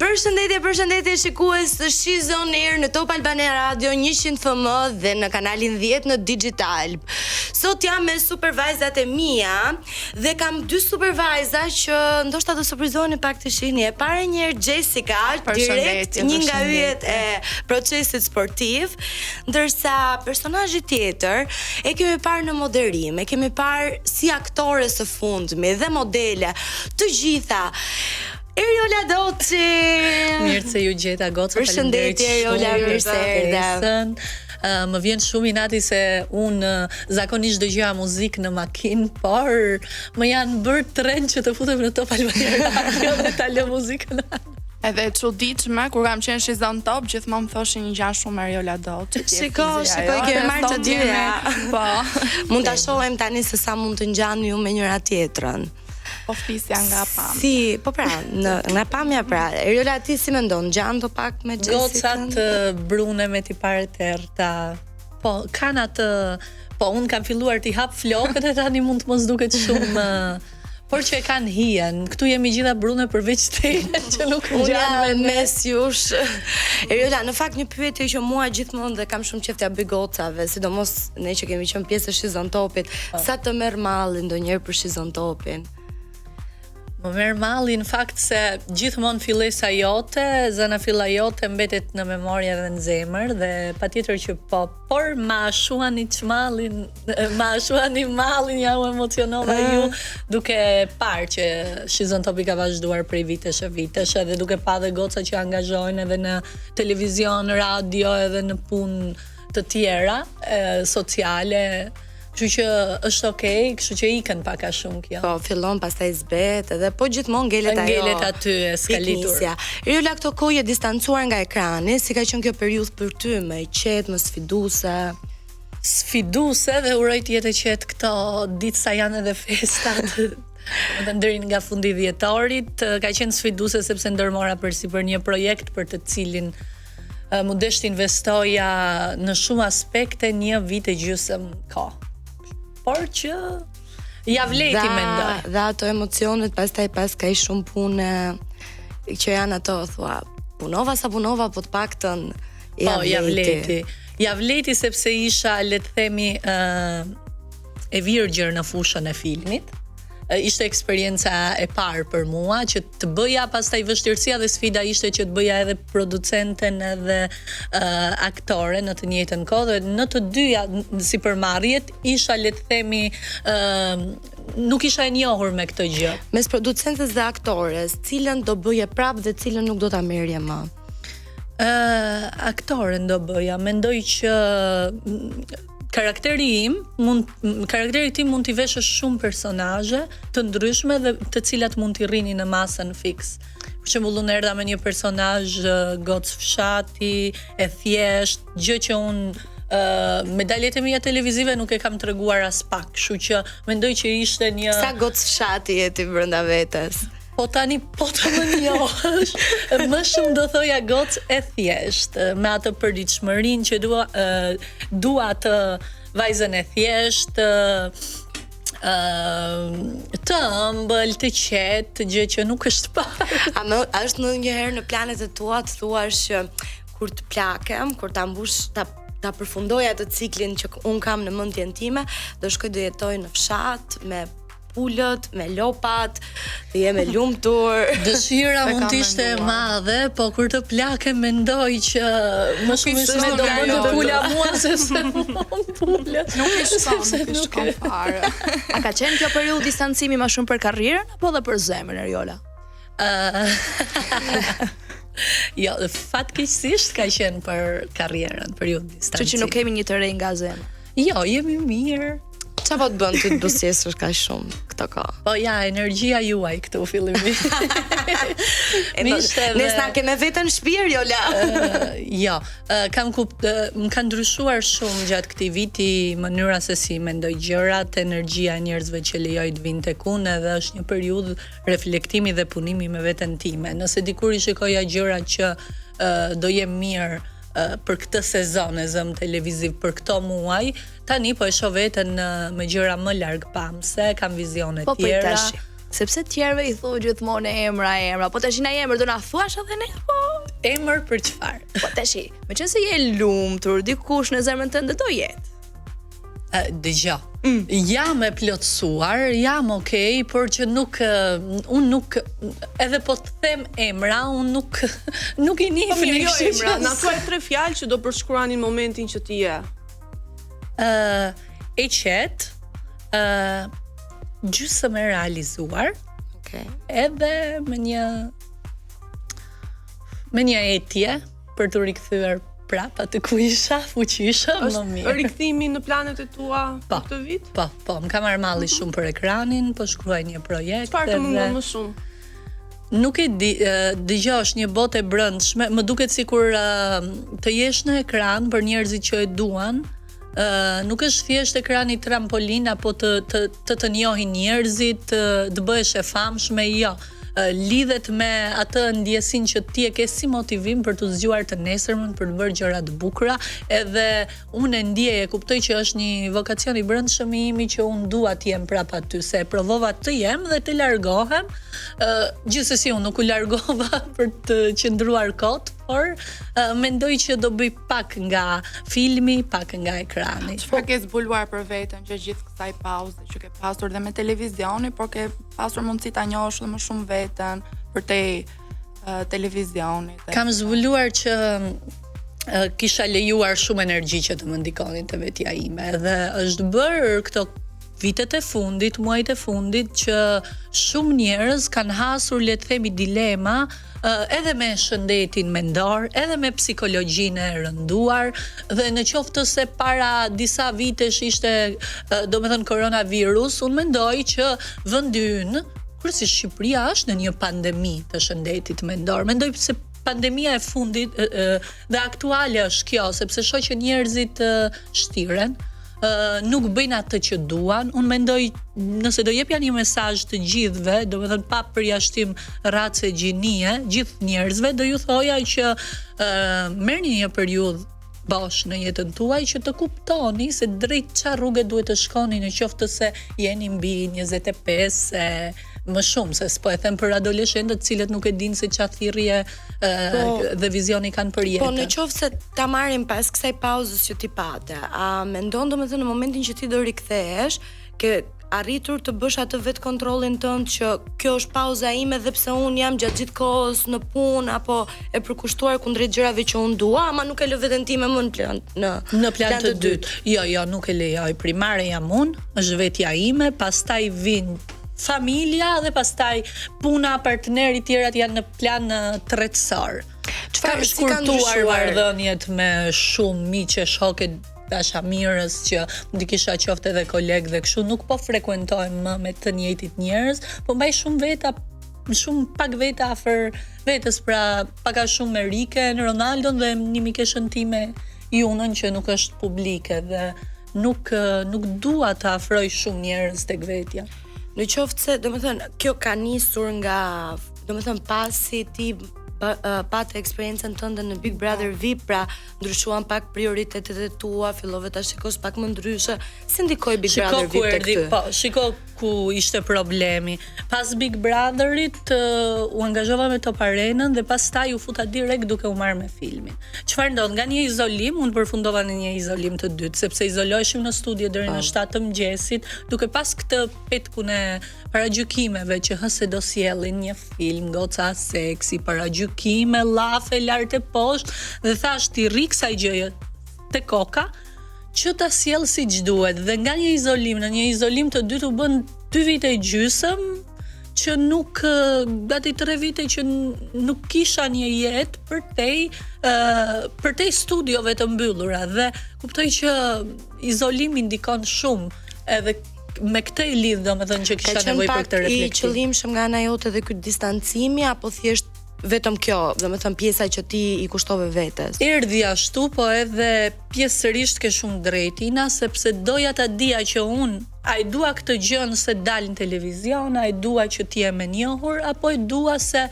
Përshëndetje shikues të She's On Air në Top Albania Radio 100 FM dhe në kanalin 10 në Digital. Sot jam me supervajzat e mia dhe kam dy supervajza që ndoshta do surprizoni pak të shihni. E para njëherë Jessica, direkt një nga yjet e procesit sportiv, ndërsa personazhi tjetër e kemi parë në moderim, e kemi parë si aktore së fundmi dhe modele, të gjitha. Eriola Doçi. Mirë se ju gjeta goca. Përshëndetje Eriola, mirë se erdhe. Më vjen shumë inati se unë zakonisht dëgjoja muzikë në makinë, por më janë bërë trend që të futem në Top Albania Radio dhe ta lë muzikën. Edhe e çuditshme kur kam qenë She's On Top, gjithmonë më thoshin një gjë shumë Eriola Doçi. Shikoj, kemi marrë të dyja. Po. Mund ta shohim tani se sa mund të ngjani ju me njëra tjetrën. Po flisja nga pamja. Si, po pra, nga pamja pra. Eriola, ti si mendon, ngjan do pak me Jessica? Gocat brune me tipare të errta. Po, kanë atë, po unë kam filluar t'i hap flokët e tani mund të mos duket shumë por që e kanë hijen. Këtu jemi gjitha brune përveç teje që nuk ngjan me mes jush. Eriola, në fakt një pyetje që mua gjithmonë dhe kam shumë qejf t'ia bëj gocave, sidomos ne që kemi qenë pjesë e She's On Topit, sa të merr malli ndonjëherë për She's On Topin? Më merr malli në fakt se gjithmonë fillesa jote, zëna filla jote mbetet në memoria dhe në zemër dhe patjetër që po, por ma shuani çmallin, ma shuani mallin, ja u emocionova ju duke parë që She's On Top ka vazhduar prej vitesh e vitesh edhe duke pa dhe goca që angazhohen edhe në televizion, radio edhe në punë të tjera sociale. Kështu që është okay, kështu që ikën pak a shumë kjo. Po, fillon pastaj zbet edhe po gjithmonë ngelet ajo. Ngelet aty, s'ka litur. Eriola, këto kohë e distancuar nga ekrani, si ka qenë kjo periudhë për ty, më e qetë, më sfiduese? Sfiduese dhe uroj të jetë e qetë këto ditë sa janë edhe festat. Dhe deri nga fundi dhjetorit, ka qenë sfiduese sepse ndërmora përsipër një projekt për të cilin më desh të investoja në shumë aspekte një vit e gjysëm kohë. Por që ja vleti mendoj. Dhe ato emocionet pastaj pas ka shumë punë që janë ato thua, punova sa punova, po të paktën ja vleti. Ja vleti sepse isha, le të themi, e virgjër në fushën e filmit. Ishte eksperjenca e parë për mua që të bëja, pastaj vështirësia dhe sfida ishte që të bëja edhe producenten edhe aktore në të njëjtën kohë dhe në të dyja si përmarrjet isha, le të themi, nuk isha e njohur me këtë gjë. Mes producentes dhe aktores, cilën do bëje prapë dhe cilën nuk do ta merrje më? Aktoren do bëja. Mendoj që karakteri tim mund t'i veshë shumë personazhe të ndryshme dhe të cilat mund t'i rrini në masën fix. Për shembull, unë erdha me një personazh gocë fshati, e thjesht, gjë që unë me daljet e mia televizive nuk e kam treguar as pak, kështu që mendoj që ishte një Sa gocë fshati je ti brenda vetes? Po tani po të më njohësh, më shumë do thoja gocë e thjesht, me atë përditshmërinë që dua atë vajzën e thjesht, të ëmbël, të qetë, gjë që nuk është parë. A është ndonjëherë në planet e tua të thuash që kur të plakem, kur ta mbush ta përfundoj atë ciklin që un kam në mendjen time, do shkoj të jetoj në fshat me pulët, me lopat, të jem e lumtur. Dëshira mund të ishte e madhe, po kur të plake mendoj që më shumë se do bënte pula mua se unë pulët. Nuk e shkon fare. A ka qenë kjo periudhë distancimi më shumë për karrierën apo edhe për zemrën, Eriola? Jo, fatkeqësisht ka qenë për karrierën, periudhë distancimi. Që nuk kemi një të re nga zemra. Jo, jemi mirë. Qa po të bënd të të buzëqesësh ka shumë këto kohë? Po ja, energjia juaj këtu fillimisht. Ne s'na keme vetën shtëpi, Eriola. Jo, më ka ndryshuar shumë gjatë këtij viti mënyra se si mendoj gjërat, energjia e njerëzve që lejoj të vinë tek unë dhe është një periudhë reflektimi dhe punimi me veten time. Nëse dikur i shikoja gjërat që do jem mirë për këtë sezon e zëm televiziv për këto muaj, tani po e shoh veten me gjëra më largpamse, kam vizione tjera. Sepse tjerëve i thu gjithmonë emra, po tash na emër do na thuash edhe ne po? Emër për çfarë? Po tash, meqense je lumtur, dikush në zemrën tënde do jetë. Dëgjoj. Jam e plotësuar, jam okay, por që unë nuk edhe po të them emra, unë nuk i njeh jo emra, na thuaj 3 fjalë që do përshkruanin momentin që ti je. E qetë, gjysmë e realizuar. Okej. Edhe me një etje për të rikthyer prapa të ku isha, fuqisha, më mirë. Është rikthimi në planet e tua për këtë vit? Po, më ka marrë malli shumë për ekranin, po shkruaj një projekt. Çfarë të mungon më shumë? Nuk e di, dëgjosh një botë e brendshme, më duket sikur të jesh në ekran për njerëzit që e duan. Nuk është thjesht ekrani trampolin apo të njohin njerëzit, të bëhesh e famshme, jo. Lidhet me atë ndjesin që ti e ke si motivim për të zgjuar të nesërmën, për të bërë gjëra të bukura, edhe unë e kuptoj që është një vokacion i brendshëm i imi që unë dua të jem prapa aty, se provova të jem dhe të largohem. Gjithsesi unë nuk u largova për të qëndruar kot, por mendoj që do bëj pak nga filmi, pak nga ekrani. Çfarë ke zbuluar për veten që gjithë kësaj pauze që ke pasur dhe me televizioni, por ke pasur mundësi ta njohësh më shumë veten përtej televizionit? Kam zbuluar që kisha lejuar shumë energji që të më ndikonin te vetja ime, dhe është bërë këto vitet e fundit, muajt e fundit, që shumë njerëz kanë hasur, le të themi, dilema edhe me shëndetin mendor, edhe me psikologjinë e rënduar, dhe në qoftë se para disa vitesh ishte domethënë koronavirus, unë mendoj që vendi ynë, kurse Shqipëria është në një pandemi të shëndetit mendor. Mendoj se pandemia e fundit dhe aktuale është kjo, sepse shoh që njerëzit shtiren, nuk bëjnë atë që duan. Unë mendoj, nëse do jepja një mesazh të gjithëve, domethënë pa përjashtim race gjinie, gjithë njerëzve, do ju thoja që merrni një periudhë bosh në jetën tuaj që të kuptoni se drejt çfarë rrugë duhet të shkoni, në qoftë se jeni mbi 25 më shumë, se s'po e them për adoleshentët cilët nuk e dinë se çfarë thirrje dhe vizioni kanë për jetën. Po në qoftë se ta marrim pas kësaj pauzës që ti pate, a mendon domethënë në momentin që ti do rikthehesh, ke arritur të bësh atë vetë kontrollin tënd që kjo është pauza ime dhe pse unë jam gjatë gjithë kohës në punë apo e përkushtuar kundrejt gjërave që unë dua, ama nuk e lë veten time më në plan të dytë. Jo, nuk e lejoj. Primare jam unë, është vetja ime, pastaj vin familja dhe pastaj puna, partnerit tjerat janë në plan tretësor. Kam shkurtuar marrëdhëniet me shumë miqe, shoqe, dashamirës që ndi kisha qoftë edhe kolegë dhe kështu, nuk po frekuentojmë më me të njëjtit njerëz, po mbaj shumë pak veta afër vetes, pra pak a shumë me Riken, Ronaldon dhe një mikeshën time Junën që nuk është publike dhe nuk dua të afroj shumë njerëz tek vetja. Në qoftë se, domethënë, kjo ka nisur nga, domethënë, pasi ti patë eksperiencën tënde në Big Brother VIP, pra ndryshuan pak prioritetet e tua, fillove ta shikosh pak më ndryshe. Si ndikoi Big Brother VIP tek ty? Po, shiko ku ishte problemi. Pas Big Brotherit u angazhova me Top Arenën dhe pastaj u futa direkt duke u marrë me filmin. Çfarë ndodh? Nga një izolim, unë përfundova në një izolim të dytë, sepse izoloheshim në studio deri në 7 të mëngjesit, duke pas këtë petkun e paragjykimeve që hëse do sjellin një film goca seksi, paragjykime, llafe lart e poshtë, dhe thash ti rri kësaj gjëje te koka që ta sjell siç duhet. Dhe nga një izolim në një izolim të dytë u bën 2 vite e gjysëm që nuk, gati 3 vite që nuk kisha një jetë përtej studiove të mbyllura, dhe kuptoj që izolimi ndikon shumë, edhe me këtë i lidh domethënë që kisha nevojë për këtë reflektim. Ka qenë pak i qëllimshëm nga ana jote dhe ky distancimi, apo thjesht vetëm kjo, domethënë pjesa që ti i kushtove vetes? Erdhi ashtu, po edhe pjesërisht ke shumë drejtina, sepse doja ta dija që a i dua këtë gjë se dal në televizion, a i dua që ti jem e njohur, apo i dua se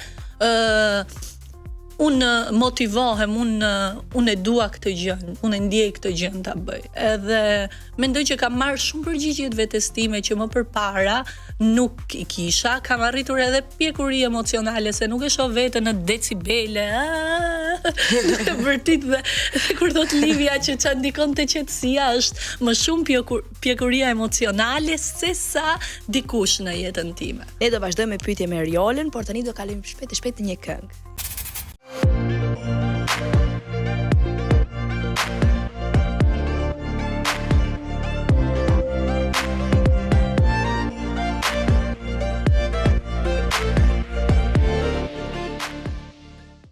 unë motivohem, unë e dua këtë gjën, unë e ndjej këtë gjën ta bëj. Edhe mendoj që kam marrë shumë përgjigje të vetes time që më përpara nuk i kisha, kam arritur edhe pjekuri emocionale se nuk e shoh veten në decibele. Vërtet dhe kur thot Livia që çan ndikon te qetësia është më shumë pjekuria emocionale se sa dikush në jetën time. Ne do vazhdojmë me pyetje me Eriolën, por tani do kalojmë shpejt një këngë.